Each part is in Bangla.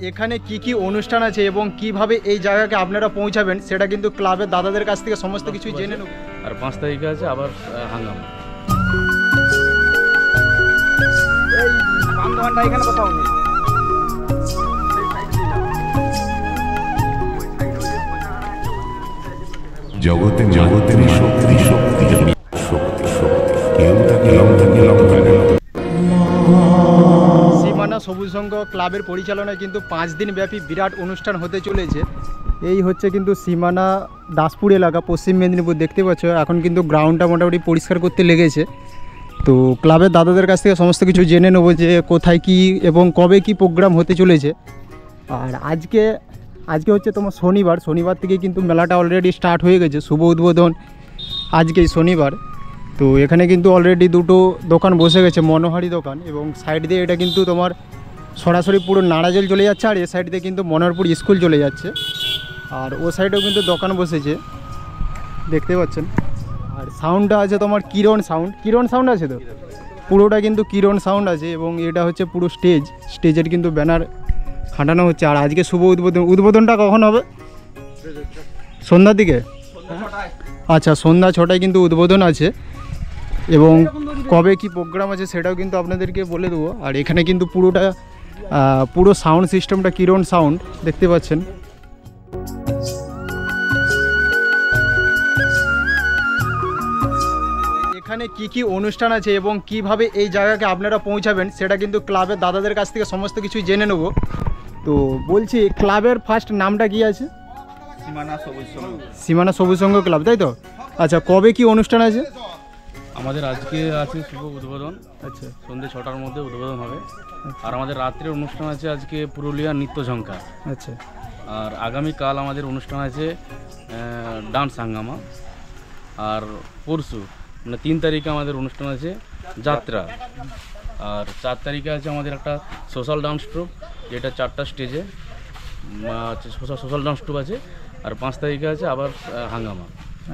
এখানে কি অনুষ্ঠান আছে এবং কিভাবে এই জায়গাকে আপনারা পৌঁছাবেন সেটা কিন্তু ক্লাবের দাদাদের কাছ থেকে সমস্ত কিছু জেনে নেব। আর 5 তারিখে আছে আবার হাঙ্গামা। এই বান্ধবানটা এখানে কোথাও নেই। জগতে জগতে শক্তি শক্তি শক্তি শক্তি কেউ তাকে সীমানা সবুজ সংঘ ক্লাবের পরিচালনায় কিন্তু 5 দিন ব্যাপী বিরাট অনুষ্ঠান হতে চলেছে। এই হচ্ছে কিন্তু সীমানা দাসপুর এলাকা, পশ্চিম মেদিনীপুর। দেখতে পাচ্ছ এখন কিন্তু গ্রাউন্ডটা মোটামুটি পরিষ্কার করতে লেগেছে। তো ক্লাবের দাদাদের কাছ থেকে সমস্ত কিছু জেনে নেবো যে কোথায় কি এবং কবে কি প্রোগ্রাম হতে চলেছে। আর আজকে হচ্ছে তোমার শনিবার থেকে কিন্তু মেলাটা অলরেডি স্টার্ট হয়ে গেছে। শুভ উদ্বোধন আজকেই শনিবার। তো এখানে কিন্তু অলরেডি 2টো দোকান বসে গেছে, মনোহারি দোকান, এবং সাইড দিয়ে এটা কিন্তু তোমার সরাসরি পুরো নাড়াজল চলে যাচ্ছে। আর এ সাইড দিয়ে কিন্তু মনোহরপুর স্কুল চলে যাচ্ছে। আর ও সাইডেও কিন্তু দোকান বসেছে, দেখতে পাচ্ছেন। আর সাউন্ডটা আছে তোমার কিরণ সাউন্ড আছে, তো পুরোটা কিন্তু কিরণ সাউন্ড আছে। এবং এটা হচ্ছে পুরো স্টেজের কিন্তু ব্যানার খাটানো হচ্ছে। আর আজকে শুভ উদ্বোধনটা কখন হবে? সন্ধ্যার দিকে। আচ্ছা, সন্ধ্যা 6টায় কিন্তু উদ্বোধন আছে। এবং কবে কি প্রোগ্রাম আছে সেটাও কিন্তু আপনাদেরকে বলে দেবো। আর এখানে কিন্তু পুরো সাউন্ড সিস্টেমটা কিরণ সাউন্ড, দেখতে পাচ্ছেন। এখানে কি অনুষ্ঠান আছে এবং কিভাবে এই জায়গাকে আপনারা পৌঁছাবেন সেটা কিন্তু ক্লাবের দাদাদের কাছ থেকে সমস্ত কিছু জেনে নেব। তো বলছি, ক্লাবের ফার্স্ট নামটা কি আছে? সীমানা সবুজ সংঘ ক্লাব, তাই তো? আচ্ছা, কবে কি অনুষ্ঠান আছে? আমাদের আজকে আছে শুভ উদ্বোধন। আচ্ছা, সন্ধ্যে 6টার মধ্যে উদ্বোধন হবে। আর আমাদের রাত্রের অনুষ্ঠান আছে আজকে পুরুলিয়া নৃত্য ঝঙ্কার। আচ্ছা। আর আগামীকাল আমাদের অনুষ্ঠান আছে ডান্স হাঙ্গামা। আর পরশু মানে 3 তারিখে আমাদের অনুষ্ঠান আছে যাত্রা। আর 4 তারিখে আছে আমাদের একটা সোশ্যাল ডান্স ট্রুপ, যেটা 4টা স্টেজে সোশ্যাল ডান্স ট্রুপ আছে। আর 5 তারিখে আছে আবার হাঙ্গামা।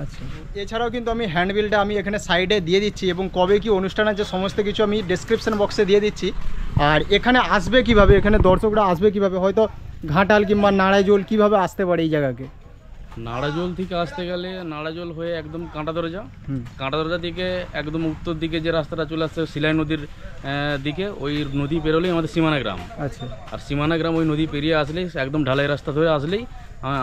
আচ্ছা, এছাড়াও কিন্তু আমি হ্যান্ডবিলটা আমি এখানে সাইডে দিয়ে দিচ্ছি এবং কবে কি অনুষ্ঠান আছে সমস্ত কিছু আমি ডেসক্রিপশন বক্সে দিয়ে দিচ্ছি। আর এখানে আসবে কিভাবে, এখানে দর্শকরা আসবে কিভাবে, হয়তো ঘাটাল কিংবা নাড়াইজোল কিভাবে আসতে পারে এই জায়গাকে? নাড়াজোল থেকে আসতে গেলে নাড়াজোল হয়ে একদম কাঁটা দরজা থেকে একদম উত্তর দিকে যে রাস্তাটা চলে আসছে শিলাই নদীর দিকে, ওই নদী পেরোলেই আমাদের সীমানা গ্রাম। আচ্ছা। আর সীমানা গ্রাম ওই নদী পেরিয়ে আসলেই একদম ঢালাই রাস্তা ধরে আসলেই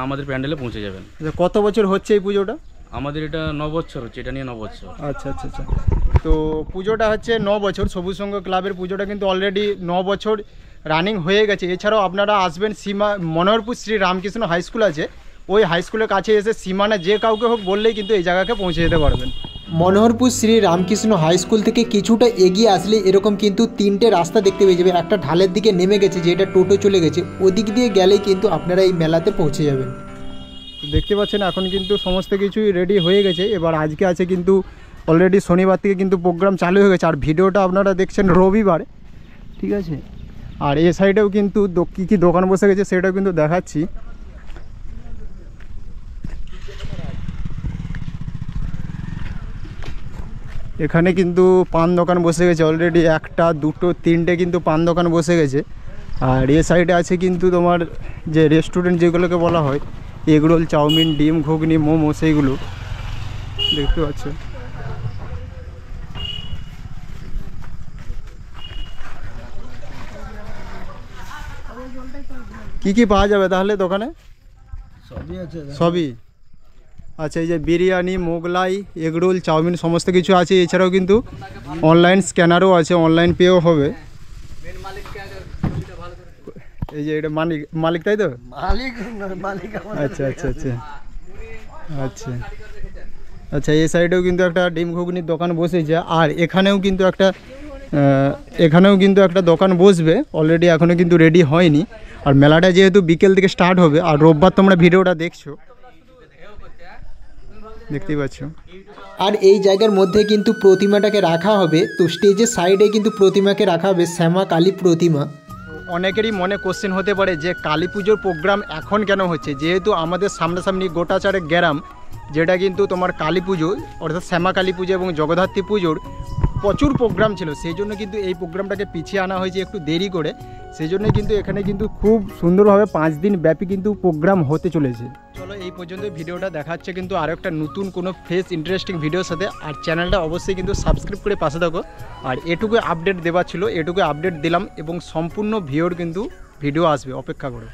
আমাদের প্যান্ডেলে পৌঁছে যাবেন। কত বছর হচ্ছে এই পুজোটা? আমাদের এটা 9 বছর হচ্ছে, এটা নিয়ে 9 বছর। আচ্ছা আচ্ছা আচ্ছা। তো পুজোটা হচ্ছে 9 বছর, সবুজ সংঘ ক্লাবের পুজোটা কিন্তু অলরেডি 9 বছর রানিং হয়ে গেছে। এছাড়াও আপনারা আসবেন মনোহরপুর শ্রী রামকৃষ্ণ হাই স্কুল আছে, ওই হাই স্কুলের কাছে এসে সীমানা যে কাউকে হোক বললেই কিন্তু এই জায়গাকে পৌঁছে যেতে পারবেন। মনোহরপুর শ্রী রামকৃষ্ণ হাই স্কুল থেকে কিছুটা এগিয়ে আসলে এরকম কিন্তু 3টে রাস্তা দেখতে পেয়ে যাবে। একটা ঢালের দিকে নেমে গেছে, যেটা টোটো চলে গেছে, ওদিক দিয়ে গেলেই কিন্তু আপনারা এই মেলাতে পৌঁছে যাবেন। দেখতে পাচ্ছেন এখন কিন্তু সমস্ত কিছুই রেডি হয়ে গেছে। এবার আজকে আছে কিন্তু অলরেডি শনিবার থেকে কিন্তু প্রোগ্রাম চালু হয়ে গেছে। আর ভিডিওটা আপনারা দেখছেন রবিবার, ঠিক আছে। আর এই সাইডেও কিন্তু কী দোকান বসে গেছে সেটাও কিন্তু দেখাচ্ছি। এখানে কিন্তু পান দোকান বসে গেছে অলরেডি, 1, 2, 3টে কিন্তু পান দোকান বসে গেছে। আর এ সাইডে আছে কিন্তু তোমার যে রেস্টুরেন্ট যেগুলোকে বলা হয়, এগরোল, চাউমিন, ডিম, ঘুগনি, মোমো, সেইগুলো দেখতে পাচ্ছ। কি পাওয়া যাবে তাহলে দোকানে? সবই আছে, সবই। আচ্ছা, এই যে বিরিয়ানি, মোগলাই, এগরোল, চাউমিন সমস্ত কিছু আছে। এছাড়াও কিন্তু অনলাইন স্ক্যানারও আছে, অনলাইন পেও হবে। এই যে এটা মালিক তাই তো? আচ্ছা আচ্ছা আচ্ছা আচ্ছা আচ্ছা। এই সাইডেও কিন্তু একটা ডিম ঘুগনির দোকান বসেছে। আর এখানেও কিন্তু একটা দোকান বসবে, অলরেডি এখনও কিন্তু রেডি হয়নি। আর মেলাটা যেহেতু বিকেল থেকে স্টার্ট হবে, আর রোববার তোমরা ভিডিওটা দেখছো, দেখতেই পাচ্ছ। আর এই জায়গার মধ্যে কিন্তু প্রতিমাটাকে রাখা হবে। তো স্টেজের সাইডে কিন্তু প্রতিমাকে রাখা হবে, শ্যামা কালী প্রতিমা। অনেকেরই মনে কোশ্চেন হতে পারে যে কালী পুজোর প্রোগ্রাম এখন কেন হচ্ছে, যেহেতু আমাদের সামনাসামনি গোটাচারেক গ্রাম, যেটা কিন্তু তোমার কালী পুজো অর্থাৎ শ্যামা কালী পুজো এবং জগদ্ধাত্রী পুজোর প্রচুর প্রোগ্রাম ছিল, সেই জন্য কিন্তু এই প্রোগ্রামটাকে পিছিয়ে আনা হয়েছে একটু দেরি করে। সেই জন্য কিন্তু এখানে কিন্তু খুব সুন্দরভাবে 5 দিন ব্যাপী কিন্তু প্রোগ্রাম হতে চলেছে। চলো এই পর্যন্ত ভিডিওটা দেখাচ্ছে কিন্তু আরও একটা নতুন কোনো ফ্রেশ ইন্টারেস্টিং ভিডিওর সাথে। আর চ্যানেলটা অবশ্যই কিন্তু সাবস্ক্রাইব করে পাশে থাকো। আর এটুকু আপডেট দেওয়া ছিল, এটুকু আপডেট দিলাম এবং সম্পূর্ণ ভিডিওর কিন্তু ভিডিও আসবে, অপেক্ষা করো।